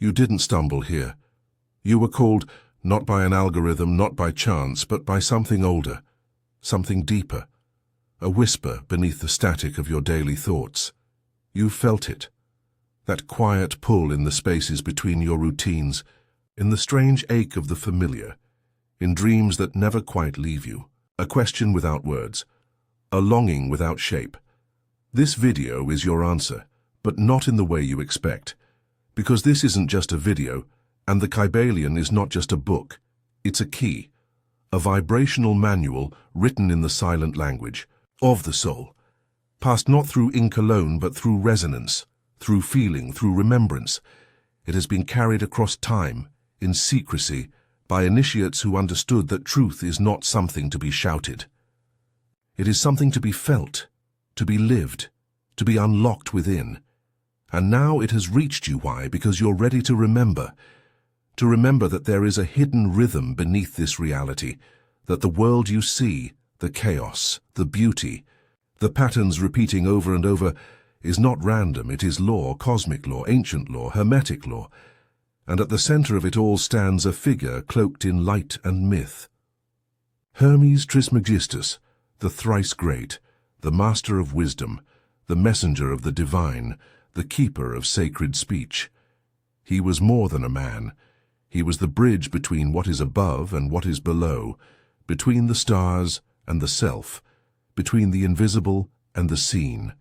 You didn't stumble here. You were called not by an algorithm, not by chance, but by something older, something deeper, a whisper beneath the static of your daily thoughts. You felt it, that quiet pull in the spaces between your routines, in the strange ache of the familiar, in dreams that never quite leave you, a question without words, a longing without shape. This video is your answer, but not in the way you expect, because this isn't just a video, and the Kybalion is not just a book. It's a key, a vibrational manual written in the silent language of the soul, passed not through ink alone, but through resonance, through feeling, through remembrance. It has been carried across time, in secrecy, by initiates who understood that truth is not something to be shouted. It is something to be felt, to be lived, to be unlocked within. And now it has reached you. Why? Because you're ready to remember that there is a hidden rhythm beneath this reality, that the world you see, the chaos, the beauty, the patterns repeating over and over, is not random. It is law, cosmic law, ancient law, hermetic law. And at the center of it all stands a figure cloaked in light and myth. Hermes Trismegistus, the thrice great, the master of wisdom, the messenger of the divine, the keeper of sacred speech. He was more than a man. He was the bridge between what is above and what is below, between the stars and the self, between the invisible and the seen.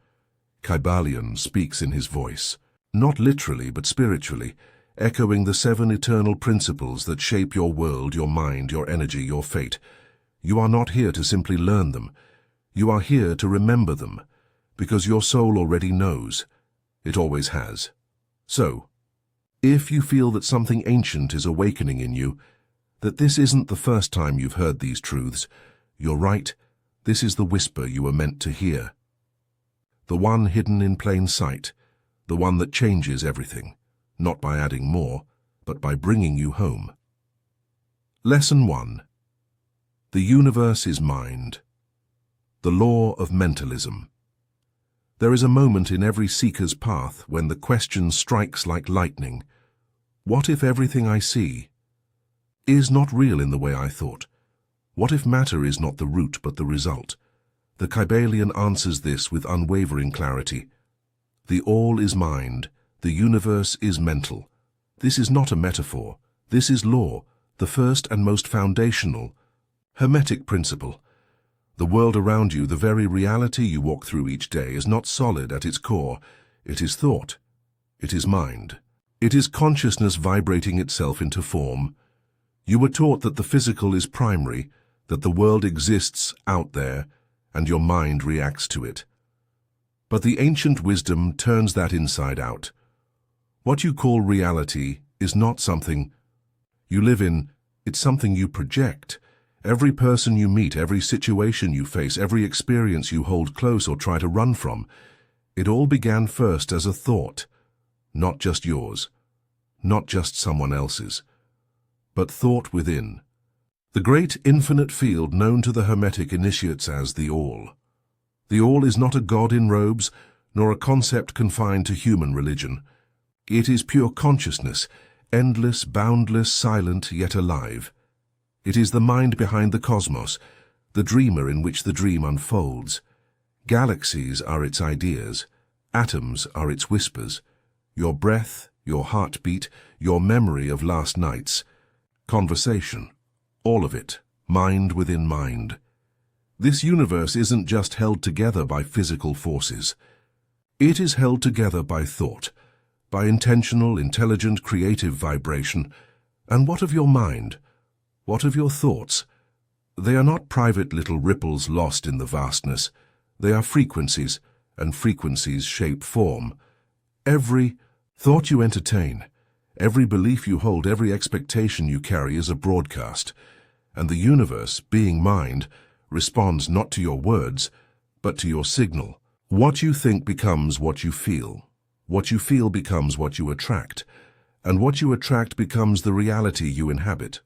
Kybalion speaks in his voice, not literally but spiritually, echoing the 7 eternal principles that shape your world, your mind, your energy, your fate. You are not here to simply learn them. You are here to remember them, because your soul already knows. It always has. So, if you feel that something ancient is awakening in you, that this isn't the first time you've heard these truths, you're right. This is the whisper you were meant to hear. The one hidden in plain sight, the one that changes everything, not by adding more, but by bringing you home. Lesson 1. The universe is mind. The law of mentalism. There is a moment in every seeker's path when the question strikes like lightning. What if everything I see is not real in the way I thought? What if matter is not the root but the result? The Kybalion answers this with unwavering clarity. The all is mind, the universe is mental. This is not a metaphor. This is law, the first and most foundational, Hermetic principle. The world around you, the very reality you walk through each day, is not solid at its core. It is thought. It is mind. It is consciousness vibrating itself into form. You were taught that the physical is primary, that the world exists out there, and your mind reacts to it. But the ancient wisdom turns that inside out. What you call reality is not something you live in, it's something you project. Every person you meet, every situation you face, every experience you hold close or try to run from, it all began first as a thought, not just yours, not just someone else's, but thought within. The great infinite field known to the Hermetic initiates as the All. The All is not a god in robes, nor a concept confined to human religion. It is pure consciousness, endless, boundless, silent, yet alive. It is the mind behind the cosmos, the dreamer in which the dream unfolds. Galaxies are its ideas, atoms are its whispers. Your breath, your heartbeat, your memory of last night's conversation. All of it, mind within mind. This universe isn't just held together by physical forces. It is held together by thought, by intentional, intelligent, creative vibration. And what of your mind? What of your thoughts? They are not private little ripples lost in the vastness. They are frequencies, and frequencies shape form. Every thought you entertain, every belief you hold, every expectation you carry is a broadcast. And the universe, being mind, responds not to your words, but to your signal. What you think becomes what you feel. What you feel becomes what you attract. And what you attract becomes the reality you inhabit.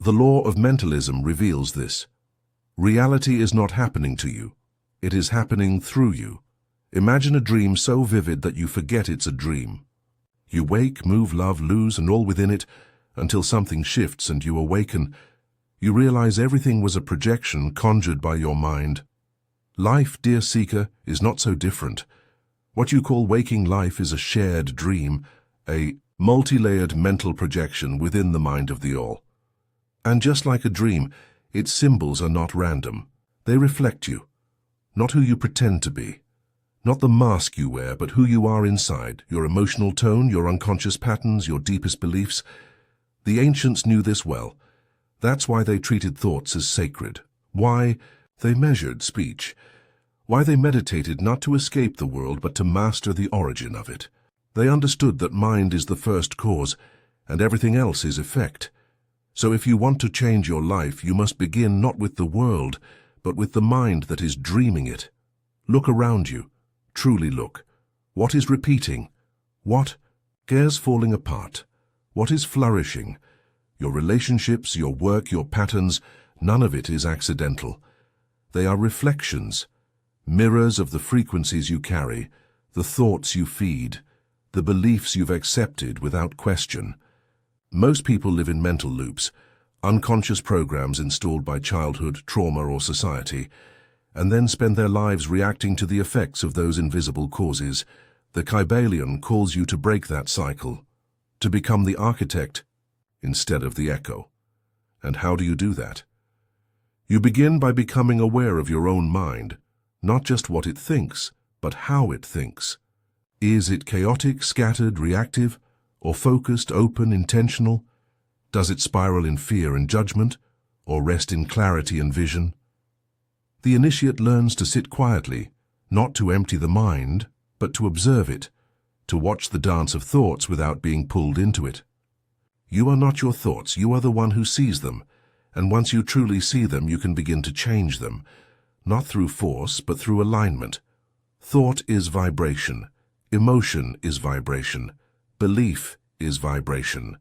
The law of mentalism reveals this. Reality is not happening to you. It is happening through you. Imagine a dream so vivid that you forget it's a dream. You wake, move, love, lose, and all within it, until something shifts and you awaken. You realize everything was a projection conjured by your mind. Life, dear seeker, is not so different. What you call waking life is a shared dream, a multi-layered mental projection within the mind of the all. And just like a dream, its symbols are not random. They reflect you, not who you pretend to be. Not the mask you wear, but who you are inside, your emotional tone, your unconscious patterns, your deepest beliefs. The ancients knew this well. That's why they treated thoughts as sacred. Why they measured speech. Why they meditated not to escape the world, but to master the origin of it. They understood that mind is the first cause, and everything else is effect. So if you want to change your life, you must begin not with the world, but with the mind that is dreaming it. Look around you. Truly look. What is repeating? What is falling apart? What is flourishing? Your relationships, your work, your patterns, none of it is accidental. They are reflections, mirrors of the frequencies you carry, the thoughts you feed, the beliefs you've accepted without question. Most people live in mental loops, unconscious programs installed by childhood, trauma, or society, and then spend their lives reacting to the effects of those invisible causes. The Kybalion calls you to break that cycle, to become the architect instead of the echo. And how do you do that? You begin by becoming aware of your own mind, not just what it thinks, but how it thinks. Is it chaotic, scattered, reactive, or focused, open, intentional? Does it spiral in fear and judgment, or rest in clarity and vision? The initiate learns to sit quietly, not to empty the mind, but to observe it, to watch the dance of thoughts without being pulled into it. You are not your thoughts, you are the one who sees them, and once you truly see them, you can begin to change them, not through force, but through alignment. Thought is vibration, emotion is vibration, belief is vibration,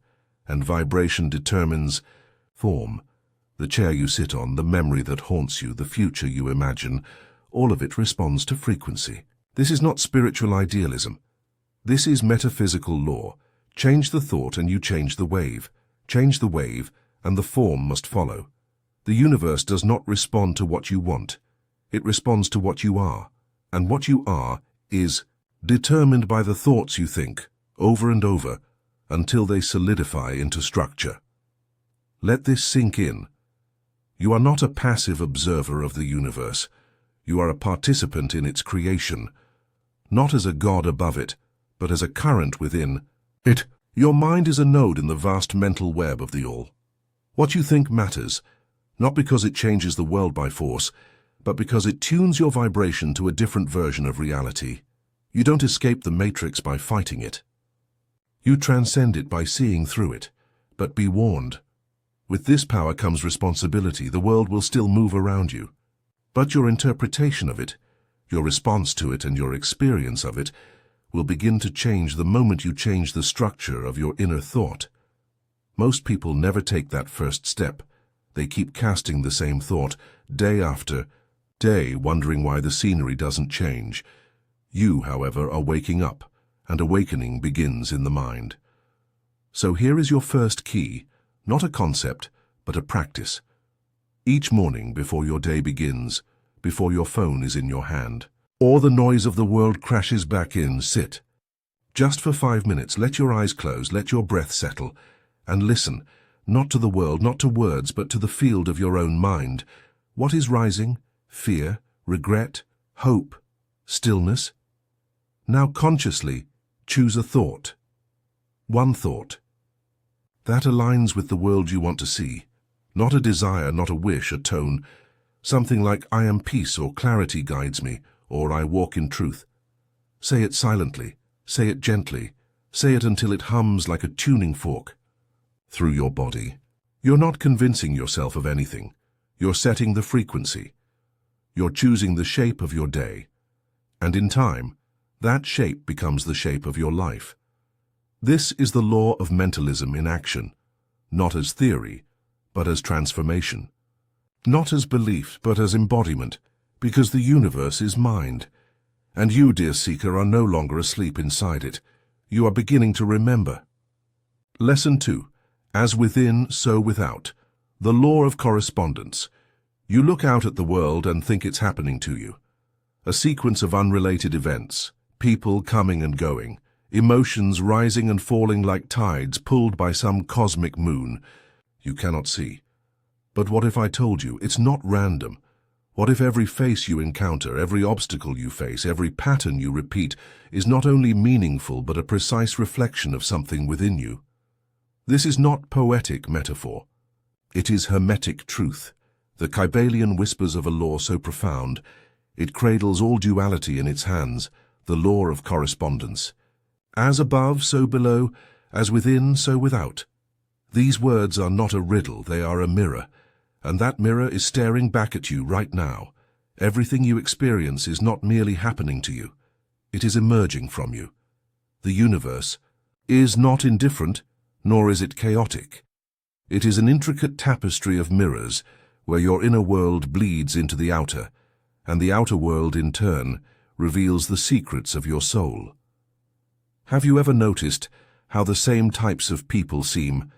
and vibration determines form. The chair you sit on, the memory that haunts you, the future you imagine, all of it responds to frequency. This is not spiritual idealism. This is metaphysical law. Change the thought and you change the wave. Change the wave and the form must follow. The universe does not respond to what you want. It responds to what you are. And what you are is determined by the thoughts you think, over and over, until they solidify into structure. Let this sink in. You are not a passive observer of the universe. You are a participant in its creation, not as a god above it, but as a current within it. Your mind is a node in the vast mental web of the all. What you think matters, not because it changes the world by force, but because it tunes your vibration to a different version of reality. You don't escape the matrix by fighting it. You transcend it by seeing through it. But be warned. With this power comes responsibility. The world will still move around you. But your interpretation of it, your response to it and your experience of it will begin to change the moment you change the structure of your inner thought. Most people never take that first step. They keep casting the same thought, day after day, wondering why the scenery doesn't change. You, however, are waking up, and awakening begins in the mind. So here is your first key, not a concept, but a practice. Each morning before your day begins, before your phone is in your hand, or the noise of the world crashes back in, sit. Just for 5 minutes, let your eyes close, let your breath settle, and listen, not to the world, not to words, but to the field of your own mind. What is rising? Fear, regret, hope, stillness? Now consciously choose a thought. One thought. That aligns with the world you want to see. Not a desire, not a wish, a tone. Something like, I am peace, or clarity guides me, or I walk in truth. Say it silently. Say it gently. Say it until it hums like a tuning fork through your body. You're not convincing yourself of anything. You're setting the frequency. You're choosing the shape of your day. And in time, that shape becomes the shape of your life. This is the law of mentalism in action, not as theory, but as transformation. Not as belief, but as embodiment, because the universe is mind. And you, dear seeker, are no longer asleep inside it. You are beginning to remember. Lesson 2. As within, so without. The law of correspondence. You look out at the world and think it's happening to you. A sequence of unrelated events, people coming and going, emotions rising and falling like tides pulled by some cosmic moon you cannot see. But what if I told you it's not random? What if every face you encounter, every obstacle you face, every pattern you repeat is not only meaningful but a precise reflection of something within you? This is not poetic metaphor. It is hermetic truth, the Kybalion whispers of a law so profound, it cradles all duality in its hands, the law of correspondence. As above, so below, as within, so without. These words are not a riddle, they are a mirror, and that mirror is staring back at you right now. Everything you experience is not merely happening to you, it is emerging from you. The universe is not indifferent, nor is it chaotic. It is an intricate tapestry of mirrors, where your inner world bleeds into the outer, and the outer world, in turn, reveals the secrets of your soul. Have you ever noticed how the same types of people seem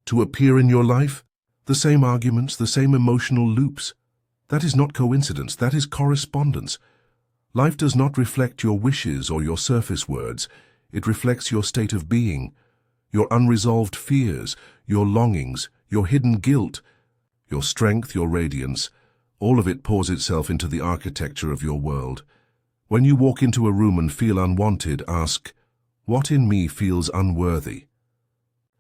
to appear in your life? The same arguments, the same emotional loops. That is not coincidence, that is correspondence. Life does not reflect your wishes or your surface words. It reflects your state of being, your unresolved fears, your longings, your hidden guilt, your strength, your radiance. All of it pours itself into the architecture of your world. When you walk into a room and feel unwanted, ask, what in me feels unworthy?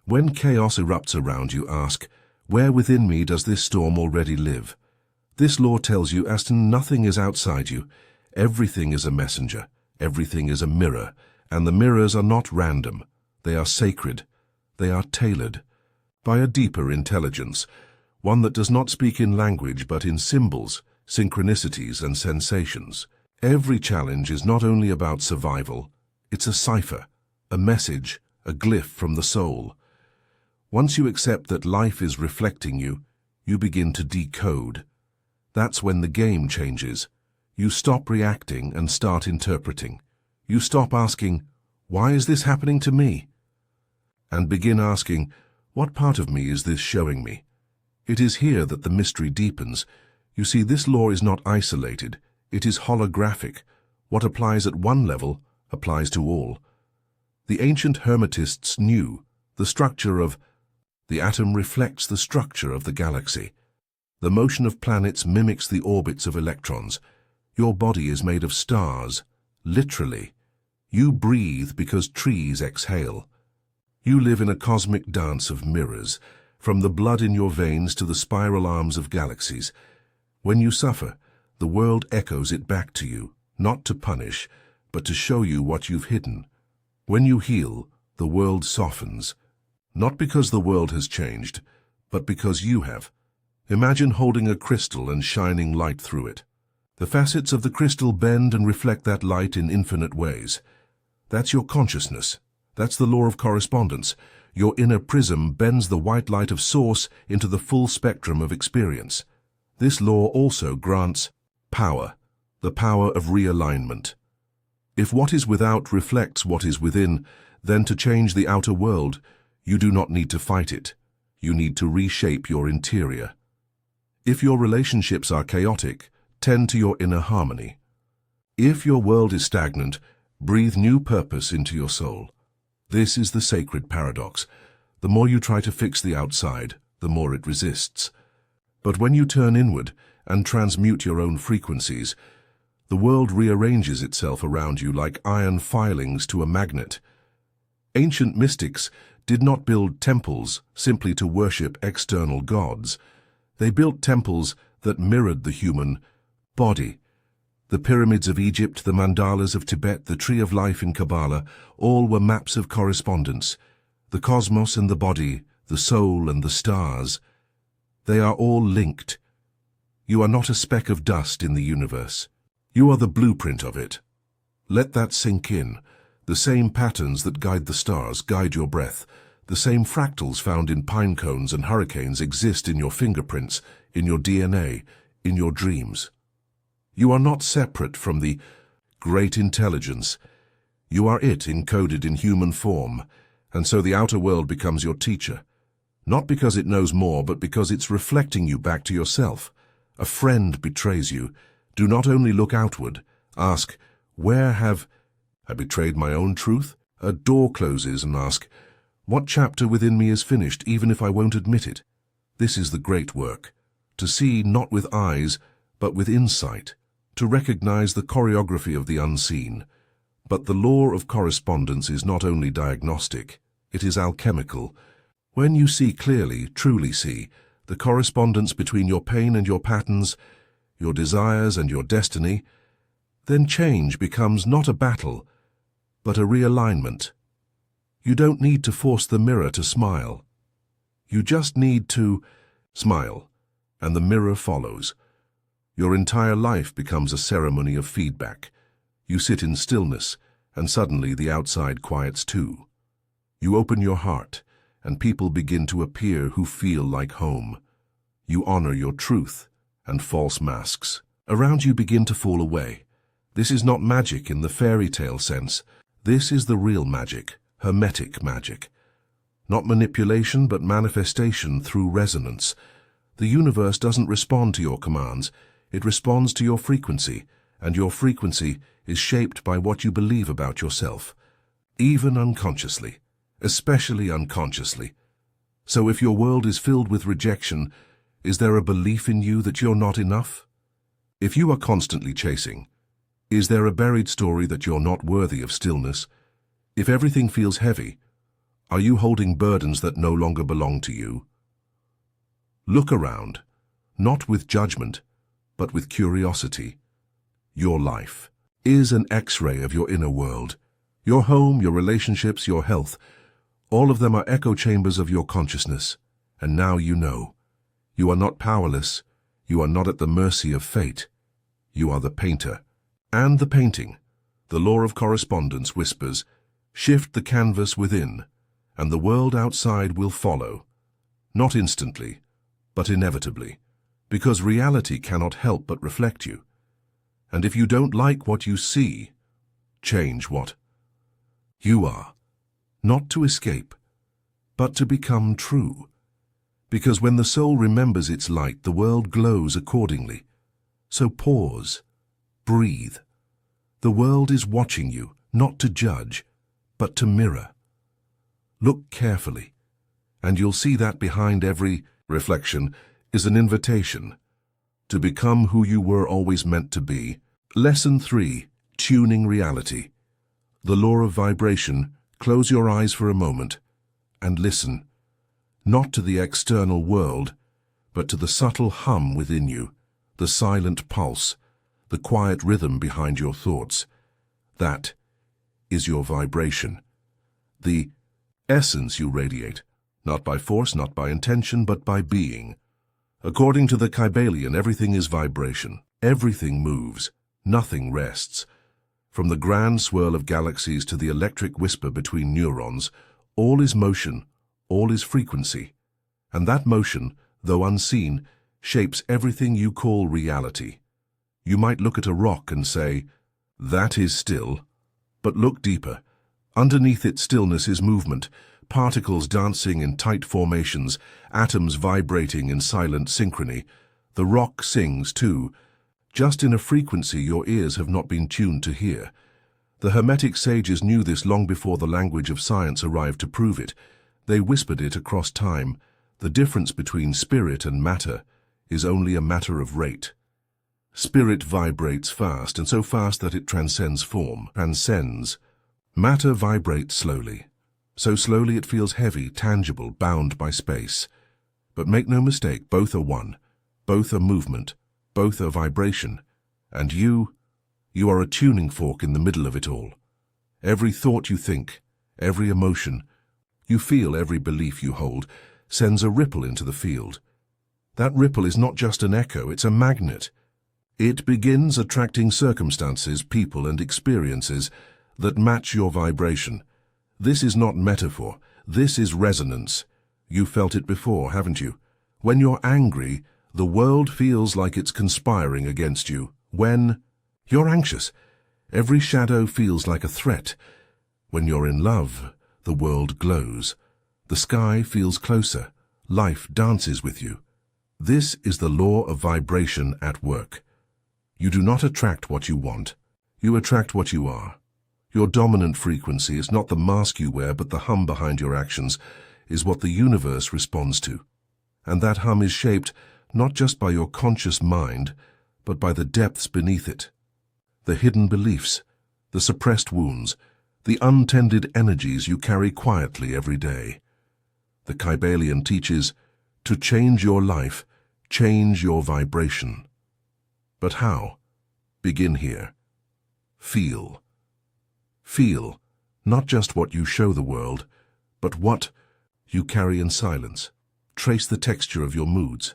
When chaos erupts around you, ask, where within me does this storm already live? This law tells you as to nothing is outside you. Everything is a messenger, everything is a mirror, and the mirrors are not random. They are sacred. They are tailored by a deeper intelligence, one that does not speak in language but in symbols, synchronicities, and sensations. Every challenge is not only about survival, it's a cipher, a message, a glyph from the soul. Once you accept that life is reflecting you, you begin to decode. That's when the game changes. You stop reacting and start interpreting. You stop asking, why is this happening to me? And begin asking, what part of me is this showing me? It is here that the mystery deepens. You see, this law is not isolated. It is holographic. What applies at one level applies to all. The ancient Hermetists knew the structure of the atom reflects the structure of the galaxy. The motion of planets mimics the orbits of electrons. Your body is made of stars, literally. You breathe because trees exhale. You live in a cosmic dance of mirrors, from the blood in your veins to the spiral arms of galaxies. When you suffer, the world echoes it back to you, not to punish, but to show you what you've hidden. When you heal, the world softens. Not because the world has changed, but because you have. Imagine holding a crystal and shining light through it. The facets of the crystal bend and reflect that light in infinite ways. That's your consciousness. That's the law of correspondence. Your inner prism bends the white light of source into the full spectrum of experience. This law also grants power, the power of realignment. If what is without reflects what is within, then to change the outer world, you do not need to fight it. You need to reshape your interior. If your relationships are chaotic, tend to your inner harmony. If your world is stagnant, breathe new purpose into your soul. This is the sacred paradox. The more you try to fix the outside, the more it resists. But when you turn inward and transmute your own frequencies, the world rearranges itself around you like iron filings to a magnet. Ancient mystics did not build temples simply to worship external gods. They built temples that mirrored the human body. The pyramids of Egypt, the mandalas of Tibet, the tree of life in Kabbalah, all were maps of correspondence. The cosmos and the body, the soul and the stars, they are all linked. You are not a speck of dust in the universe. You are the blueprint of it. Let that sink in. The same patterns that guide the stars guide your breath. The same fractals found in pine cones and hurricanes exist in your fingerprints, in your DNA, in your dreams. You are not separate from the great intelligence. You are it encoded in human form, and so the outer world becomes your teacher. Not because it knows more, but because it's reflecting you back to yourself. A friend betrays you. Do not only look outward. Ask, where have I betrayed my own truth? A door closes and ask, what chapter within me is finished, even if I won't admit it? This is the great work. To see not with eyes, but with insight. To recognize the choreography of the unseen. But the law of correspondence is not only diagnostic, it is alchemical. When you see clearly, truly see, the correspondence between your pain and your patterns, your desires and your destiny, then change becomes not a battle, but a realignment. You don't need to force the mirror to smile. You just need to smile, and the mirror follows. Your entire life becomes a ceremony of feedback. You sit in stillness, and suddenly the outside quiets too. You open your heart, and people begin to appear who feel like home. You honor your truth, and false masks around you begin to fall away. This is not magic in the fairy tale sense. This is the real magic, hermetic magic. Not manipulation, but manifestation through resonance. The universe doesn't respond to your commands. It responds to your frequency, and your frequency is shaped by what you believe about yourself, even unconsciously, especially unconsciously. So if your world is filled with rejection, is there a belief in you that you're not enough? If you are constantly chasing, is there a buried story that you're not worthy of stillness? If everything feels heavy, are you holding burdens that no longer belong to you? Look around, not with judgment, but with curiosity. Your life is an X-ray of your inner world. Your home, your relationships, your health, all of them are echo chambers of your consciousness. And now you know. You are not powerless. You are not at the mercy of fate. You are the painter. And the painting, the law of correspondence whispers, shift the canvas within, and the world outside will follow. Not instantly, but inevitably, because reality cannot help but reflect you. And if you don't like what you see, change what you are, not to escape, but to become true. Because when the soul remembers its light, the world glows accordingly. So pause, breathe. The world is watching you, not to judge, but to mirror. Look carefully, and you'll see that behind every reflection is an invitation to become who you were always meant to be. Lesson 3, Tuning Reality. The law of vibration. Close your eyes for a moment and listen, not to the external world, but to the subtle hum within you, the silent pulse, the quiet rhythm behind your thoughts. That is your vibration, the essence you radiate, not by force, not by intention, but by being. According to the Kybalion, everything is vibration. Everything moves. Nothing rests. From the grand swirl of galaxies to the electric whisper between neurons, all is motion, all is frequency. And that motion, though unseen, shapes everything you call reality. You might look at a rock and say, that is still. But look deeper. Underneath its stillness is movement, particles dancing in tight formations, atoms vibrating in silent synchrony. The rock sings too, just in a frequency your ears have not been tuned to hear. The Hermetic sages knew this long before the language of science arrived to prove it. They whispered it across time. The difference between spirit and matter is only a matter of rate. Spirit vibrates fast, and so fast that it transcends form. Transcends. Matter vibrates slowly. So slowly it feels heavy, tangible, bound by space. But make no mistake, both are one. Both are movement. Both are vibration. And you are a tuning fork in the middle of it all. Every thought you think, every emotion you feel, every belief you hold, sends a ripple into the field. That ripple is not just an echo, it's a magnet. It begins attracting circumstances, people, and experiences that match your vibration. This is not metaphor, this is resonance. You felt it before, haven't you? When you're angry, the world feels like it's conspiring against you. When you're anxious, every shadow feels like a threat. When you're in love, the world glows. The sky feels closer. Life dances with you. This is the law of vibration at work. You do not attract what you want. You attract what you are. Your dominant frequency is not the mask you wear, but the hum behind your actions is what the universe responds to. And that hum is shaped not just by your conscious mind, but by the depths beneath it. The hidden beliefs, the suppressed wounds, the untended energies you carry quietly every day. The Kybalion teaches, to change your life, change your vibration. But how? Begin here. Feel. Feel, not just what you show the world, but what you carry in silence. Trace the texture of your moods.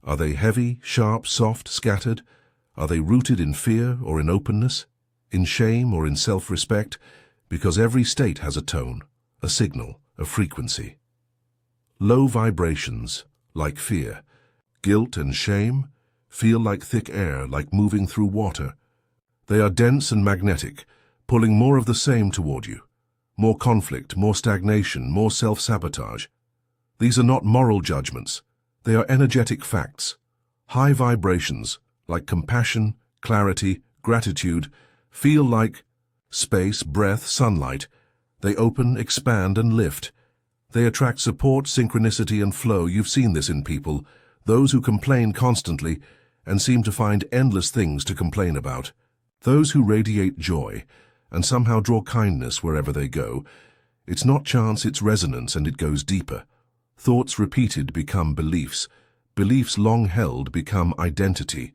Are they heavy, sharp, soft, scattered? Are they rooted in fear or in openness? In shame or in self-respect? Because every state has a tone, a signal, a frequency. Low vibrations, like fear, guilt and shame, feel like thick air, like moving through water. They are dense and magnetic, pulling more of the same toward you. More conflict, more stagnation, more self-sabotage. These are not moral judgments. They are energetic facts. High vibrations, like compassion, clarity, gratitude, feel like space, breath, sunlight. They open, expand, and lift. They attract support, synchronicity, and flow. You've seen this in people, those who complain constantly and seem to find endless things to complain about. Those who radiate joy and somehow draw kindness wherever they go. It's not chance, it's resonance, and it goes deeper. Thoughts repeated become beliefs. Beliefs long held become identity.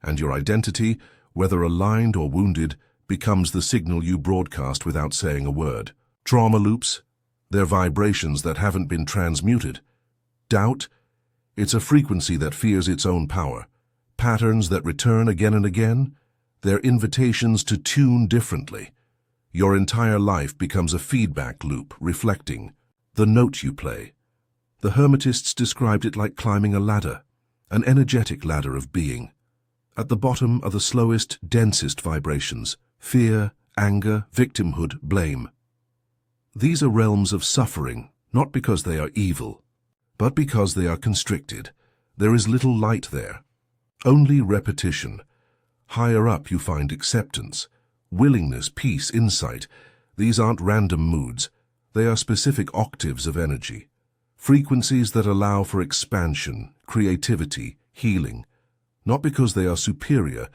And your identity, whether aligned or wounded, becomes the signal you broadcast without saying a word. Trauma loops, they're vibrations that haven't been transmuted. Doubt, it's a frequency that fears its own power. Patterns that return again and again, they're invitations to tune differently. Your entire life becomes a feedback loop, reflecting the note you play. The Hermetists described it like climbing a ladder, an energetic ladder of being. At the bottom are the slowest, densest vibrations: fear, anger, victimhood, blame. These are realms of suffering, not because they are evil, but because they are constricted. There is little light there. Only repetition. Higher up you find acceptance, willingness, peace, insight. These aren't random moods. They are specific octaves of energy. Frequencies that allow for expansion, creativity, healing. Not because they are superior,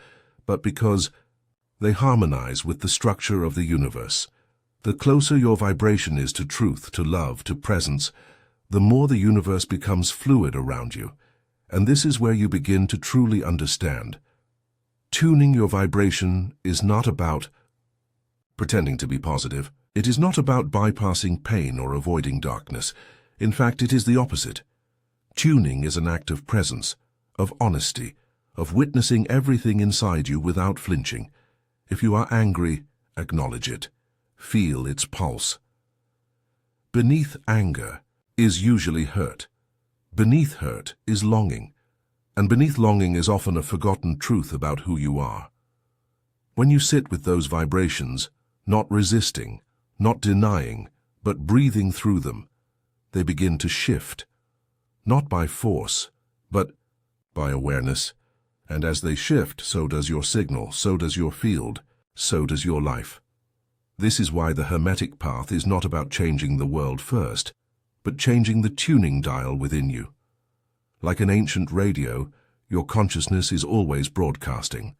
but because they harmonize with the structure of the universe. The closer your vibration is to truth, to love, to presence, the more the universe becomes fluid around you. And this is where you begin to truly understand. Tuning your vibration is not about pretending to be positive. It is not about bypassing pain or avoiding darkness. In fact, it is the opposite. Tuning is an act of presence, of honesty, of witnessing everything inside you without flinching. If you are angry, acknowledge it. Feel its pulse. Beneath anger is usually hurt. Beneath hurt is longing. And beneath longing is often a forgotten truth about who you are. When you sit with those vibrations, not resisting, not denying, but breathing through them, they begin to shift. Not by force, but by awareness. And as they shift, so does your signal, so does your field, so does your life. This is why the Hermetic path is not about changing the world first, but changing the tuning dial within you. Like an ancient radio, your consciousness is always broadcasting.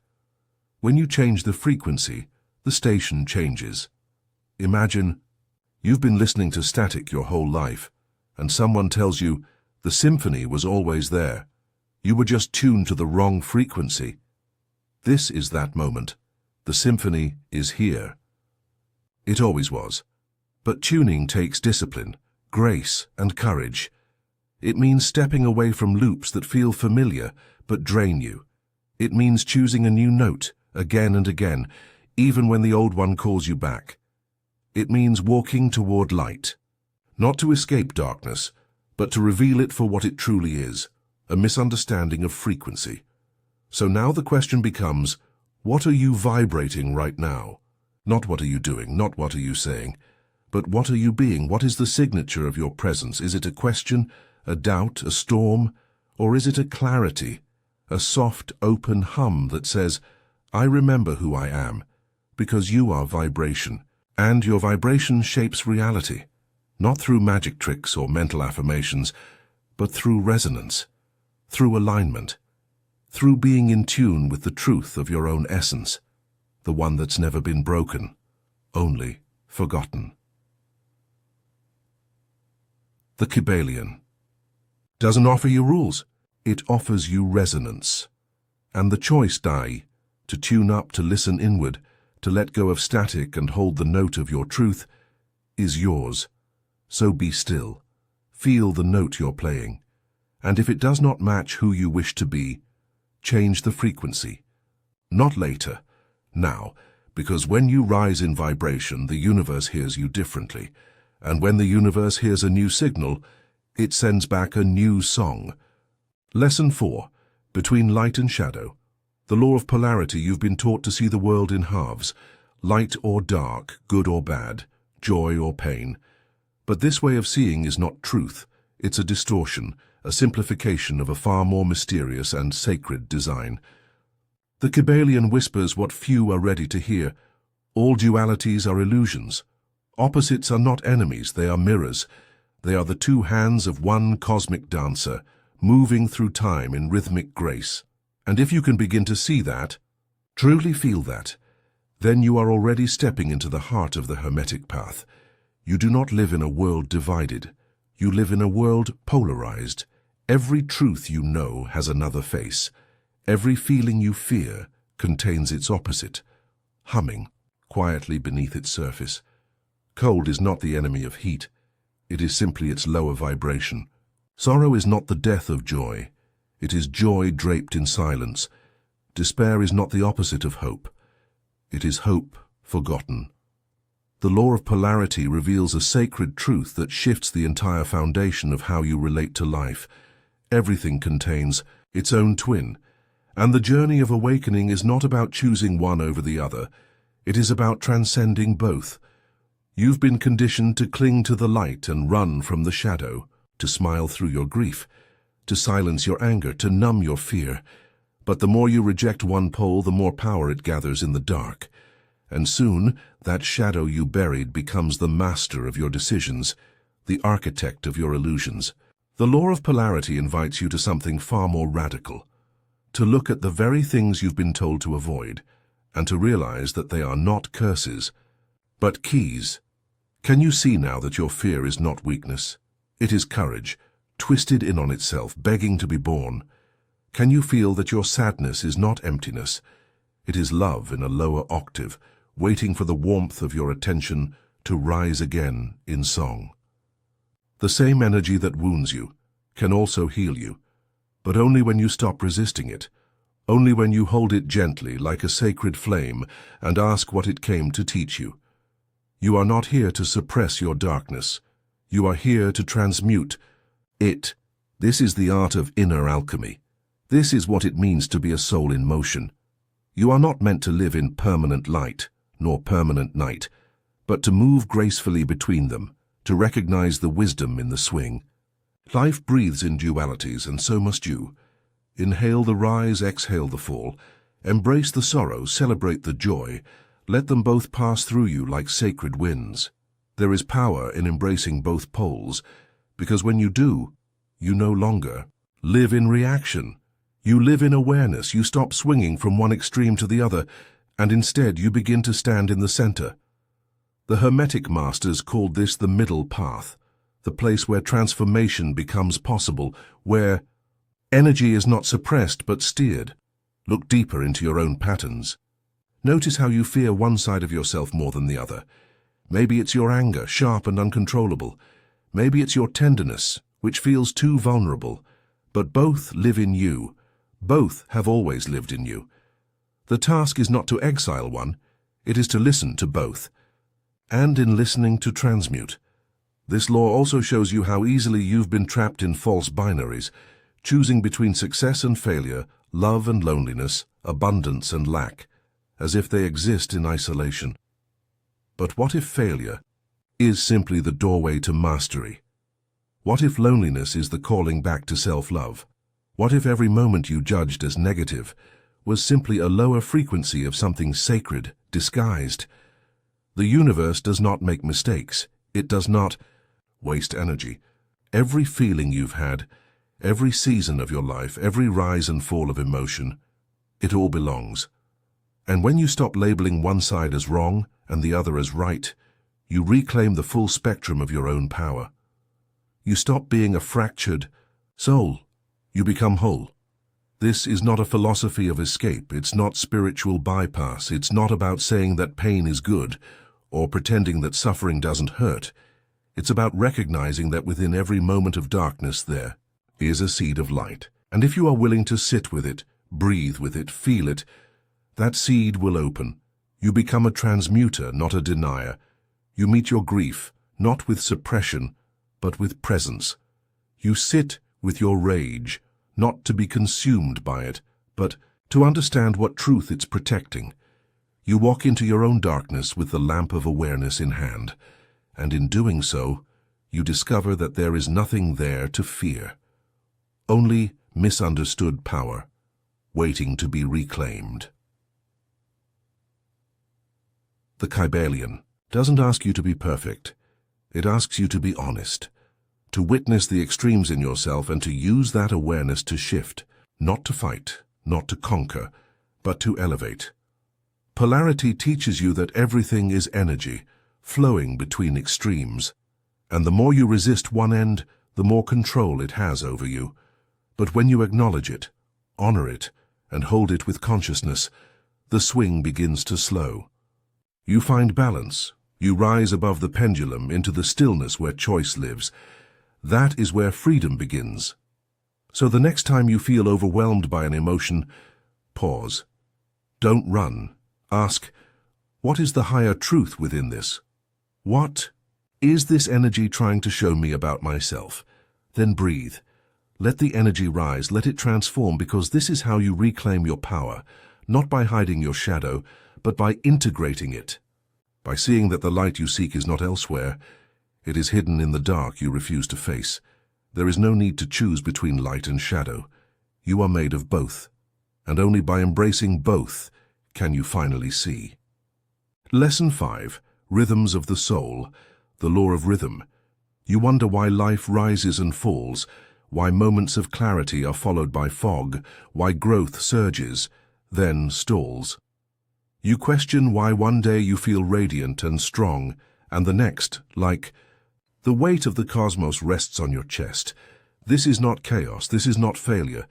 When you change the frequency, the station changes. Imagine you've been listening to static your whole life, and someone tells you the symphony was always there. You were just tuned to the wrong frequency. This is that moment. The symphony is here. It always was. But tuning takes discipline, grace, and courage. It means stepping away from loops that feel familiar but drain you. It means choosing a new note again and again, even when the old one calls you back. It means walking toward light, not to escape darkness, but to reveal it for what it truly is, a misunderstanding of frequency. So now the question becomes, what are you vibrating right now? Not what are you doing, not what are you saying, but what are you being? What is the signature of your presence? Is it a question, a doubt, a storm, or is it a clarity, a soft, open hum that says, I remember who I am, because you are vibration, and your vibration shapes reality, not through magic tricks or mental affirmations, but through resonance, through alignment, through being in tune with the truth of your own essence, the one that's never been broken, only forgotten. The Kybalion doesn't offer you rules, it offers you resonance. And the choice, Dai, to tune up, to listen inward, to let go of static and hold the note of your truth, is yours. So be still. Feel the note you're playing. And if it does not match who you wish to be, change the frequency. Not later, now, because when you rise in vibration, the universe hears you differently. And when the universe hears a new signal, it sends back a new song. Lesson 4. Between light and shadow. The law of polarity. You've been taught to see the world in halves, light or dark, good or bad, joy or pain. But this way of seeing is not truth. It's a distortion, a simplification of a far more mysterious and sacred design. The Kybalion whispers what few are ready to hear. All dualities are illusions. Opposites are not enemies, they are mirrors. They are the two hands of one cosmic dancer, moving through time in rhythmic grace. And if you can begin to see that, truly feel that, then you are already stepping into the heart of the Hermetic path. You do not live in a world divided. You live in a world polarized. Every truth you know has another face. Every feeling you fear contains its opposite, humming quietly beneath its surface. Cold is not the enemy of heat. It is simply its lower vibration. Sorrow is not the death of joy. It is joy draped in silence. Despair is not the opposite of hope. It is hope forgotten. The law of polarity reveals a sacred truth that shifts the entire foundation of how you relate to life. Everything contains its own twin, and the journey of awakening is not about choosing one over the other. It is about transcending both. You've been conditioned to cling to the light and run from the shadow, to smile through your grief, to silence your anger, to numb your fear. But the more you reject one pole, the more power it gathers in the dark. And soon, that shadow you buried becomes the master of your decisions, the architect of your illusions. The law of polarity invites you to something far more radical, to look at the very things you've been told to avoid, and to realize that they are not curses, but keys. Can you see now that your fear is not weakness? It is courage, twisted in on itself, begging to be born. Can you feel that your sadness is not emptiness? It is love in a lower octave, waiting for the warmth of your attention to rise again in song. The same energy that wounds you can also heal you, but only when you stop resisting it, only when you hold it gently like a sacred flame and ask what it came to teach you. You are not here to suppress your darkness. You are here to transmute it. This is the art of inner alchemy. This is what it means to be a soul in motion. You are not meant to live in permanent light, nor permanent night, but to move gracefully between them, to recognize the wisdom in the swing. Life breathes in dualities, and so must you. Inhale the rise, exhale the fall. Embrace the sorrow, celebrate the joy. Let them both pass through you like sacred winds. There is power in embracing both poles, because when you do, you no longer live in reaction. You live in awareness. You stop swinging from one extreme to the other, and instead you begin to stand in the center. The Hermetic masters called this the middle path, the place where transformation becomes possible, where energy is not suppressed but steered. Look deeper into your own patterns. Notice how you fear one side of yourself more than the other. Maybe it's your anger, sharp and uncontrollable. Maybe it's your tenderness, which feels too vulnerable. But both live in you. Both have always lived in you. The task is not to exile one, it is to listen to both. And in listening to transmute. This law also shows you how easily you've been trapped in false binaries, choosing between success and failure, love and loneliness, abundance and lack, as if they exist in isolation. But what if failure is simply the doorway to mastery? What if loneliness is the calling back to self-love? What if every moment you judged as negative was simply a lower frequency of something sacred, disguised? The universe does not make mistakes. It does not waste energy. Every feeling you've had, every season of your life, every rise and fall of emotion, it all belongs. And when you stop labeling one side as wrong and the other as right, you reclaim the full spectrum of your own power. You stop being a fractured soul. You become whole. This is not a philosophy of escape. It's not spiritual bypass. It's not about saying that pain is good or pretending that suffering doesn't hurt. It's about recognizing that within every moment of darkness there is a seed of light. And if you are willing to sit with it, breathe with it, feel it, that seed will open. You become a transmuter, not a denier. You meet your grief, not with suppression, but with presence. You sit with your rage, not to be consumed by it, but to understand what truth it's protecting. You walk into your own darkness with the lamp of awareness in hand, and in doing so, you discover that there is nothing there to fear. Only misunderstood power, waiting to be reclaimed. The Kybalion doesn't ask you to be perfect. It asks you to be honest, to witness the extremes in yourself and to use that awareness to shift, not to fight, not to conquer, but to elevate. Polarity teaches you that everything is energy, flowing between extremes, and the more you resist one end, the more control it has over you. But when you acknowledge it, honor it, and hold it with consciousness, the swing begins to slow. You find balance. You rise above the pendulum into the stillness where choice lives. That is where freedom begins. So the next time you feel overwhelmed by an emotion, pause. Don't run. Ask, what is the higher truth within this? What is this energy trying to show me about myself? Then breathe. Let the energy rise, let it transform, because this is how you reclaim your power, not by hiding your shadow, but by integrating it. By seeing that the light you seek is not elsewhere, it is hidden in the dark you refuse to face. There is no need to choose between light and shadow. You are made of both, and only by embracing both can you finally see. Lesson 5. Rhythms of the Soul. The law of rhythm. You wonder why life rises and falls, why moments of clarity are followed by fog, why growth surges, then stalls. You question why one day you feel radiant and strong, and the next, like the weight of the cosmos rests on your chest. This is not chaos, this is not failure.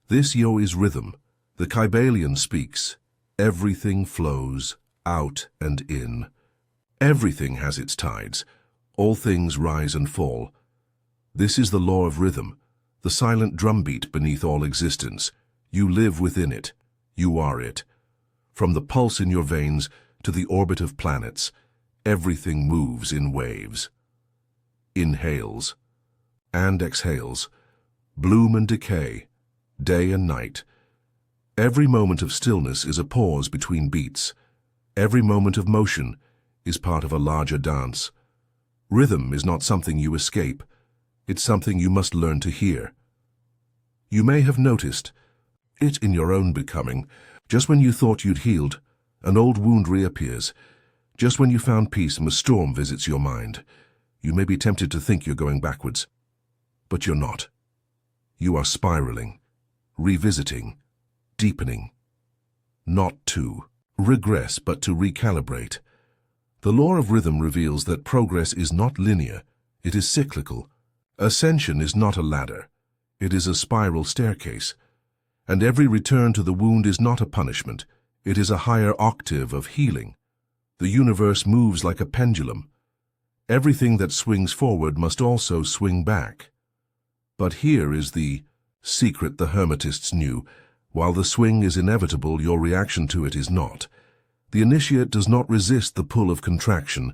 This is rhythm. The Kybalion speaks. Everything flows, out and in. Everything has its tides. All things rise and fall. This is the law of rhythm, the silent drumbeat beneath all existence. You live within it. You are it. From the pulse in your veins to the orbit of planets, everything moves in waves. Inhales and exhales, bloom and decay, day and night. Every moment of stillness is a pause between beats. Every moment of motion is part of a larger dance. Rhythm is not something you escape. It's something you must learn to hear. You may have noticed it in your own becoming. Just when you thought you'd healed, an old wound reappears. Just when you found peace, a storm visits your mind. You may be tempted to think you're going backwards, but you're not. You are spiraling, revisiting, deepening. Not to regress, but to recalibrate. The law of rhythm reveals that progress is not linear, it is cyclical. Ascension is not a ladder, it is a spiral staircase. And every return to the wound is not a punishment, it is a higher octave of healing. The universe moves like a pendulum. Everything that swings forward must also swing back. But here is the secret the Hermetists knew. While the swing is inevitable, your reaction to it is not. The initiate does not resist the pull of contraction.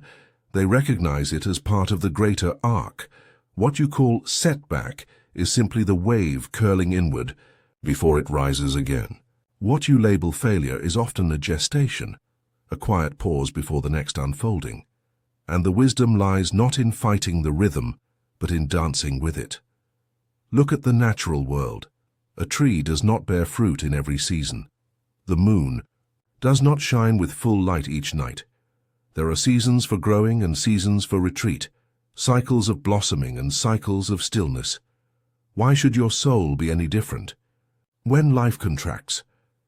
They recognize it as part of the greater arc. What you call setback is simply the wave curling inward before it rises again. What you label failure is often a gestation. a quiet pause before the next unfolding. And the wisdom lies not in fighting the rhythm, but in dancing with it. Look at the natural world. A tree does not bear fruit in every season. The moon does not shine with full light each night. There are seasons for growing and seasons for retreat, cycles of blossoming and cycles of stillness. Why should your soul be any different? When life contracts,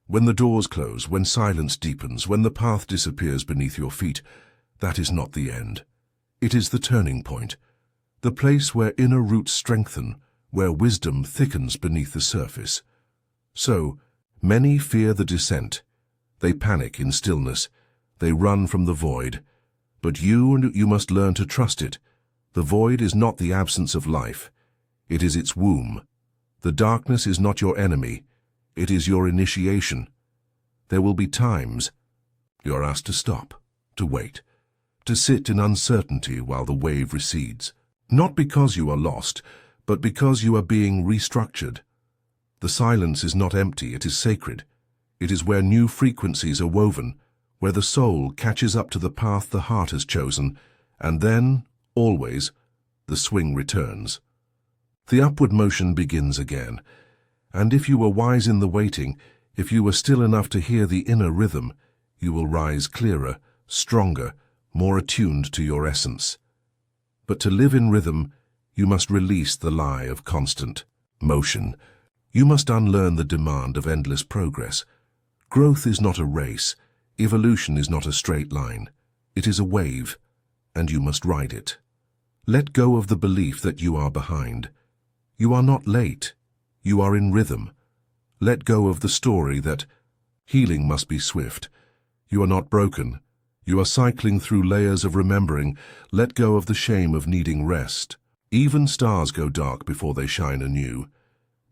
when the doors close, when silence deepens, when the path disappears beneath your feet, that is not the end. It is the turning point, the place where inner roots strengthen, where wisdom thickens beneath the surface. So, many fear the descent. They panic in stillness. They run from the void. But you must learn to trust it. The void is not the absence of life. It is its womb. The darkness is not your enemy. It is your initiation. There will be times you are asked to stop, to wait, to sit in uncertainty while the wave recedes. Not because you are lost, but because you are being restructured. The silence is not empty, it is sacred. It is where new frequencies are woven, where the soul catches up to the path the heart has chosen, and then, always, the swing returns. The upward motion begins again, and if you were wise in the waiting, if you were still enough to hear the inner rhythm, you will rise clearer, stronger, more attuned to your essence. But to live in rhythm, you must release the lie of constant motion. You must unlearn the demand of endless progress. Growth is not a race. Evolution is not a straight line. It is a wave, and you must ride it. Let go of the belief that you are behind. You are not late. You are in rhythm. Let go of the story that healing must be swift. You are not broken. You are cycling through layers of remembering. Let go of the shame of needing rest. Even stars go dark before they shine anew.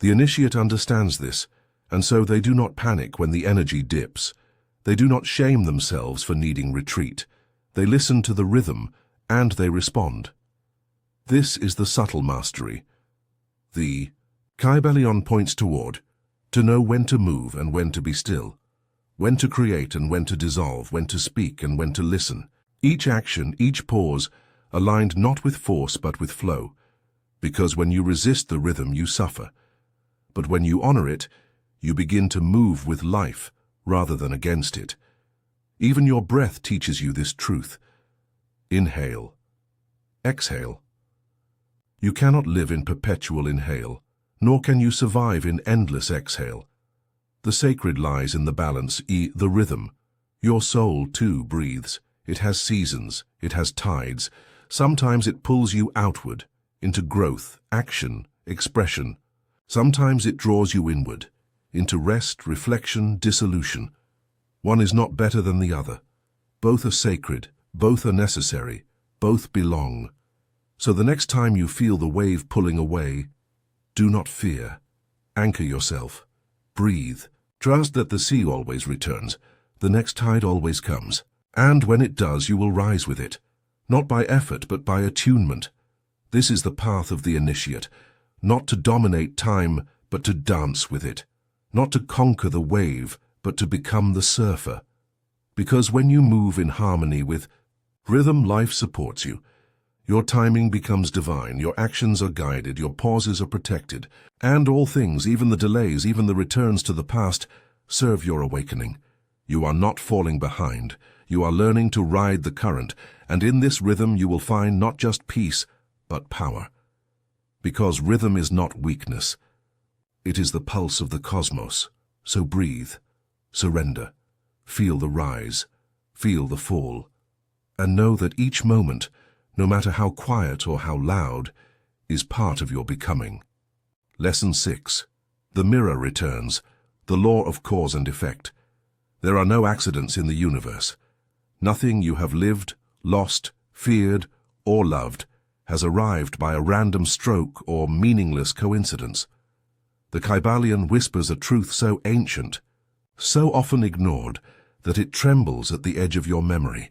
The initiate understands this, and so they do not panic when the energy dips. They do not shame themselves for needing retreat. They listen to the rhythm, and they respond. This is the subtle mastery. The Kybalion points toward, to know when to move and when to be still, when to create and when to dissolve, when to speak and when to listen. Each action, each pause, aligned not with force but with flow, because when you resist the rhythm you suffer. But when you honor it, you begin to move with life rather than against it. Even your breath teaches you this truth. Inhale. Exhale. You cannot live in perpetual inhale, nor can you survive in endless exhale. The sacred lies in the balance, the rhythm. Your soul, too, breathes. It has seasons, it has tides. Sometimes it pulls you outward, into growth, action, expression. Sometimes it draws you inward, into rest, reflection, dissolution. One is not better than the other. Both are sacred, both are necessary, both belong. So the next time you feel the wave pulling away, do not fear. Anchor yourself. Breathe. Trust that the sea always returns. The next tide always comes. And when it does, you will rise with it. Not by effort, but by attunement. This is the path of the initiate. Not to dominate time, but to dance with it. Not to conquer the wave, but to become the surfer. Because when you move in harmony with rhythm, life supports you. Your timing becomes divine, your actions are guided, your pauses are protected, and all things, even the delays, even the returns to the past, serve your awakening. You are not falling behind. You are learning to ride the current, and in this rhythm you will find not just peace, but power. Because rhythm is not weakness. It is the pulse of the cosmos. So breathe, surrender, feel the rise, feel the fall, and know that each moment, no matter how quiet or how loud, is part of your becoming. Lesson 6. The mirror returns, the law of cause and effect. There are no accidents in the universe. Nothing you have lived, lost, feared, or loved has arrived by a random stroke or meaningless coincidence. The Kybalion whispers a truth so ancient, so often ignored, that it trembles at the edge of your memory.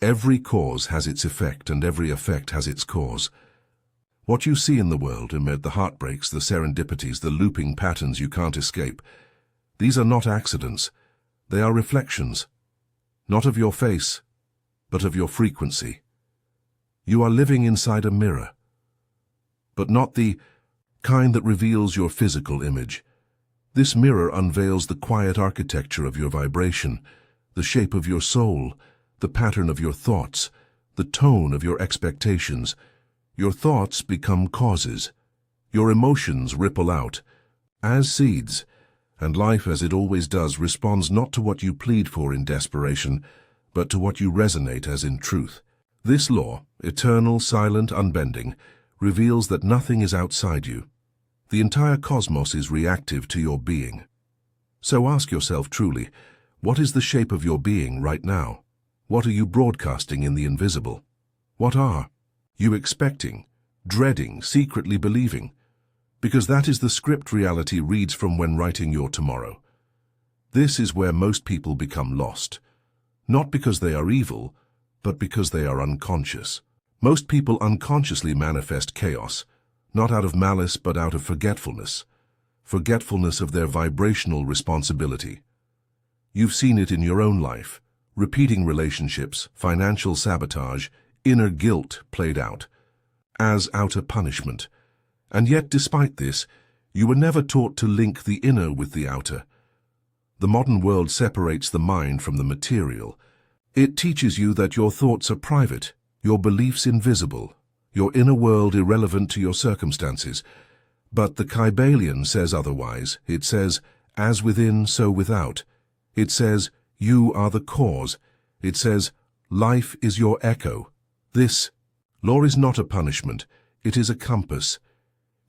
Every cause has its effect, and every effect has its cause. What you see in the world, amid the heartbreaks, the serendipities, the looping patterns you can't escape, these are not accidents. They are reflections. not of your face, but of your frequency. You are living inside a mirror, but not the kind that reveals your physical image. This mirror unveils the quiet architecture of your vibration, the shape of your soul, the pattern of your thoughts, the tone of your expectations. Your thoughts become causes. Your emotions ripple out as seeds, and life, as it always does, responds not to what you plead for in desperation, but to what you resonate as in truth. This law, eternal, silent, unbending, reveals that nothing is outside you. The entire cosmos is reactive to your being. So ask yourself truly, what is the shape of your being right now? What are you broadcasting in the invisible? What are you expecting, dreading, secretly believing? Because that is the script reality reads from when writing your tomorrow. This is where most people become lost. Not because they are evil, but because they are unconscious. Most people unconsciously manifest chaos, not out of malice but out of forgetfulness. Forgetfulness of their vibrational responsibility. You've seen it in your own life. Repeating relationships, financial sabotage, inner guilt played out as outer punishment. And yet, despite this, you were never taught to link the inner with the outer. The modern world separates the mind from the material. It teaches you that your thoughts are private, your beliefs invisible, your inner world irrelevant to your circumstances. But the Kybalion says otherwise. It says, as within, so without. It says, you are the cause. It says, life is your echo. This law is not a punishment. It is a compass.